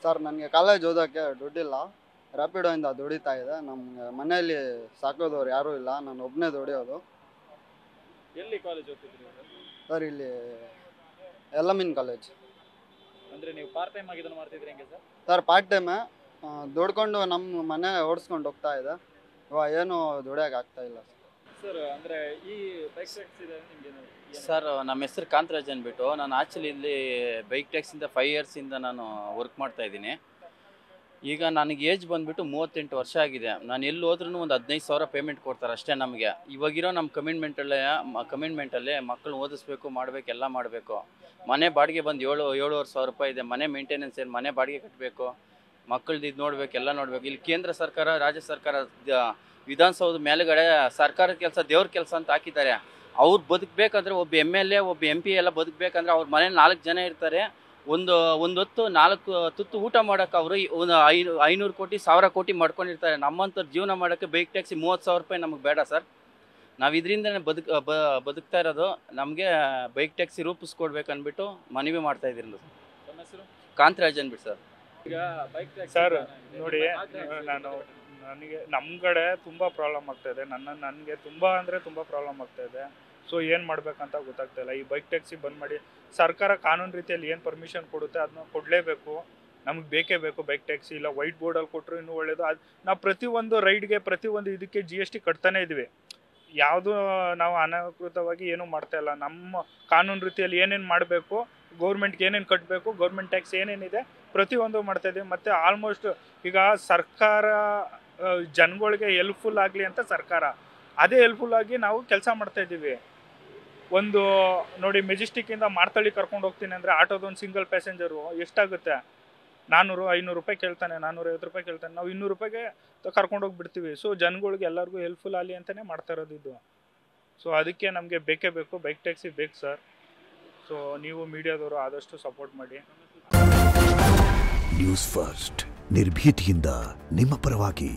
Sir ನನಗೆ college ಓದೋಕ್ಕೆ ದುಡ್ಡಿಲ್ಲ. ರ್ಯಾಪಿಡೋಯಿಂದ ದುಡಿತಾ ಇದೆ. ನಮ್ಗೆ ಮನೆಯಲ್ಲಿ ಸಾಕೋದವ್ರು ಯಾರೂ ಇಲ್ಲ, ನಾನು ಒಬ್ಬನೇ ದುಡಿಯೋದು. ಎಲ್ಲಿ ಕಾಲೇಜ್ ಓದ್ತಿದ್ರಿ ಸರ್ ಇಲ್ಲಿ ಯಲ್ಲಮೀನ್ ಕಾಲೇಜ್. ಅಂದ್ರೆ ನೀವು ಪಾರ್ಟ್ ಟೈಮ್ ಆಗಿ ಇದನ್ನು ಮಾಡ್ತಿದ್ರಿ ಹೆಂಗೆ ಸರ್? ಸರ್ ಪಾರ್ಟ್ ಟೈಮೇ ದುಡ್ಕೊಂಡು ನಮ್ಮ ಮನೆ ಓಡಿಸ್ಕೊಂಡು ಹೋಗ್ತಾ ಇದೆ. ಇವಾಗ ಏನು ದುಡಿಯೋಕೆ ಆಗ್ತಾ ಇಲ್ಲ ಸರ್. ಅಂದ್ರೆ ಈ ಬೈಕ್ ಟ್ಯಾಕ್ಸ್ ಇದೆ ನಿಮಗೆ ಸರ್ ನಮ್ಮ ಹೆಸರು ಕಾಂತರಾಜ್ ಅಂದ್ಬಿಟ್ಟು. ನಾನು ಆ್ಯಕ್ಚುಲಿ ಇಲ್ಲಿ ಬೈಕ್ ಟ್ಯಾಕ್ಸಿಂದ 5 ಇಯರ್ಸಿಂದ ನಾನು ವರ್ಕ್ ಮಾಡ್ತಾ ಇದ್ದೀನಿ. ಈಗ ನನಗೆ ಏಜ್ ಬಂದುಬಿಟ್ಟು 38 ವರ್ಷ ಆಗಿದೆ. ನಾನು ಎಲ್ಲಿ ಹೋದ್ರೂ ಒಂದು 15,000 ಪೇಮೆಂಟ್ ಕೊಡ್ತಾರೆ ಅಷ್ಟೇ ನಮಗೆ. ಇವಾಗಿರೋ ನಮ್ಮ ಕಮಿಟ್ಮೆಂಟಲ್ಲೇ ಮಕ್ಕಳು ಓದಿಸ್ಬೇಕು, ಮಾಡಬೇಕು, ಎಲ್ಲ ಮಾಡಬೇಕು. ಮನೆ ಬಾಡಿಗೆ ಬಂದು 7,500 ರೂಪಾಯಿ ಇದೆ. ಮನೆ ಮೇಂಟೆನೆನ್ಸ್ ಏನು, ಮನೆ ಬಾಡಿಗೆ ಕಟ್ಟಬೇಕು, ಮಕ್ಕಳದ್ದು ಇದು ನೋಡ್ಬೇಕು, ಎಲ್ಲ ನೋಡ್ಬೇಕು. ಇಲ್ಲಿ ಕೇಂದ್ರ ಸರ್ಕಾರ, ರಾಜ್ಯ ಸರ್ಕಾರ, ವಿಧಾನಸೌಧ ಮೇಲುಗಡೆ ಸರ್ಕಾರದ ಕೆಲಸ ದೇವ್ರ ಕೆಲಸ ಅಂತ ಹಾಕಿದ್ದಾರೆ. ಅವ್ರು ಬದುಕಬೇಕಂದ್ರೆ ಒಬ್ಬ MLA, ಒಬ್ಬ MP ಎಲ್ಲ ಬದುಕಬೇಕಂದ್ರೆ ಅವ್ರ ಮನೇಲಿ 4 ಜನ ಇರ್ತಾರೆ. ಒಂದು ಹೊತ್ತು 4 ತುತ್ತು ಊಟ ಮಾಡೋಕೆ ಅವರು ಒಂದು 500 ಕೋಟಿ 1000 ಕೋಟಿ ಮಾಡ್ಕೊಂಡಿರ್ತಾರೆ. ನಮ್ಮಂಥವ್ರು ಜೀವನ ಮಾಡೋಕ್ಕೆ ಬೈಕ್ ಟ್ಯಾಕ್ಸಿ 30,000 ರೂಪಾಯಿ ನಮಗೆ ಬೇಡ ಸರ್. ನಾವು ಇದರಿಂದನೇ ಬದುಕ್ತಾ ಇರೋದು. ನಮಗೆ ಬೈಕ್ ಟ್ಯಾಕ್ಸಿ ರೂಪಿಸ್ಕೊಡ್ಬೇಕಂದ್ಬಿಟ್ಟು ಮನವಿ ಮಾಡ್ತಾ ಇದ್ದೀನಿ ಸರ್. ನಮ್ಮ ಹೆಸರು ಕಾಂತರಾಜ್ ಅಂದ್ಬಿಟ್ಟು ಸರ್. ಈಗ ಬೈಕ್ ಟ್ಯಾಕ್ಸ್ ಸರ್ ನೋಡಿ, ನನಗೆ ನಮ್ಮ ಕಡೆ ತುಂಬ ಪ್ರಾಬ್ಲಮ್ ಆಗ್ತಾಯಿದೆ. ನನಗೆ ತುಂಬ ಅಂದರೆ ತುಂಬ ಪ್ರಾಬ್ಲಮ್ ಆಗ್ತಾಯಿದೆ. ಸೊ ಏನು ಮಾಡಬೇಕಂತ ಗೊತ್ತಾಗ್ತಾಯಿಲ್ಲ. ಈ ಬೈಕ್ ಟ್ಯಾಕ್ಸಿ ಬಂದ್ ಮಾಡಿ ಸರ್ಕಾರ ಕಾನೂನು ರೀತಿಯಲ್ಲಿ ಏನು ಪರ್ಮಿಷನ್ ಕೊಡುತ್ತೆ ಅದನ್ನ ಕೊಡಲೇಬೇಕು. ನಮಗೆ ಬೇಕೇ ಬೇಕು ಬೈಕ್ ಟ್ಯಾಕ್ಸಿ. ಇಲ್ಲ ವೈಟ್ ಬೋರ್ಡಲ್ಲಿ ಕೊಟ್ಟರು ಇನ್ನೂ ಒಳ್ಳೆಯದು. ಅದು ನಾವು ಪ್ರತಿಯೊಂದು ರೈಡ್ಗೆ, ಪ್ರತಿಯೊಂದು ಇದಕ್ಕೆ GST ಕಟ್ತಾನೇ ಇದ್ವಿ. ಯಾವುದು ನಾವು ಅನಧಿಕೃತವಾಗಿ ಏನೂ ಮಾಡ್ತಾಯಿಲ್ಲ. ನಮ್ಮ ಕಾನೂನು ರೀತಿಯಲ್ಲಿ ಏನೇನು ಮಾಡಬೇಕು, ಗೌರ್ಮೆಂಟ್ಗೆ ಏನೇನು ಕಟ್ಟಬೇಕು, ಗೌರ್ಮೆಂಟ್ ಟ್ಯಾಕ್ಸ್ ಏನೇನಿದೆ ಪ್ರತಿಯೊಂದು ಮಾಡ್ತಾಯಿದ್ದೀವಿ. ಮತ್ತು ಆಲ್ಮೋಸ್ಟ್ ಈಗ ಸರ್ಕಾರ ಜನಗಳಿಗೆ ಹೆಲ್ಪ್ಫುಲ್ ಆಗಲಿ ಅಂತ ಸರ್ಕಾರ ಅದೇ ಹೆಲ್ಪ್ಫುಲ್ ಆಗಿ ನಾವು ಕೆಲಸ ಮಾಡ್ತಾಯಿದ್ದೀವಿ. ಒಂದು ನೋಡಿ, ಮೆಜೆಸ್ಟಿಕ್ಕಿಂದ ಮಾರ್ತಳ್ಳಿ ಕರ್ಕೊಂಡು ಹೋಗ್ತೀನಿ ಅಂದರೆ ಆಟೋದೊಂದು ಸಿಂಗಲ್ ಪ್ಯಾಸೆಂಜರು ಎಷ್ಟಾಗುತ್ತೆ? 400-500 ರೂಪಾಯಿ ಕೇಳ್ತಾನೆ, 450 ರೂಪಾಯಿ ಕೇಳ್ತಾನೆ. ನಾವು 200 ರೂಪಾಯಿಗೆ ಕರ್ಕೊಂಡು ಹೋಗ್ಬಿಡ್ತೀವಿ. ಸೊ ಜನಗಳಿಗೆ ಎಲ್ಲರಿಗೂ ಹೆಲ್ಪ್ಫುಲ್ ಆಗಲಿ ಅಂತಲೇ ಮಾಡ್ತಾ ಇರೋದು ಇದು. ಸೊ ಅದಕ್ಕೆ ನಮಗೆ ಬೇಕೇ ಬೇಕು, ಬೈಕ್ ಟ್ಯಾಕ್ಸಿ ಬೇಕು ಸರ್. ಸೊ ನೀವು ಮೀಡಿಯಾದವರು ಆದಷ್ಟು ಸಪೋರ್ಟ್ ಮಾಡಿ. ನ್ಯೂಸ್ ಫಸ್ಟ್, ನಿರ್ಭೀತಿಯಿಂದ ನಿಮ್ಮ ಪರವಾಗಿ.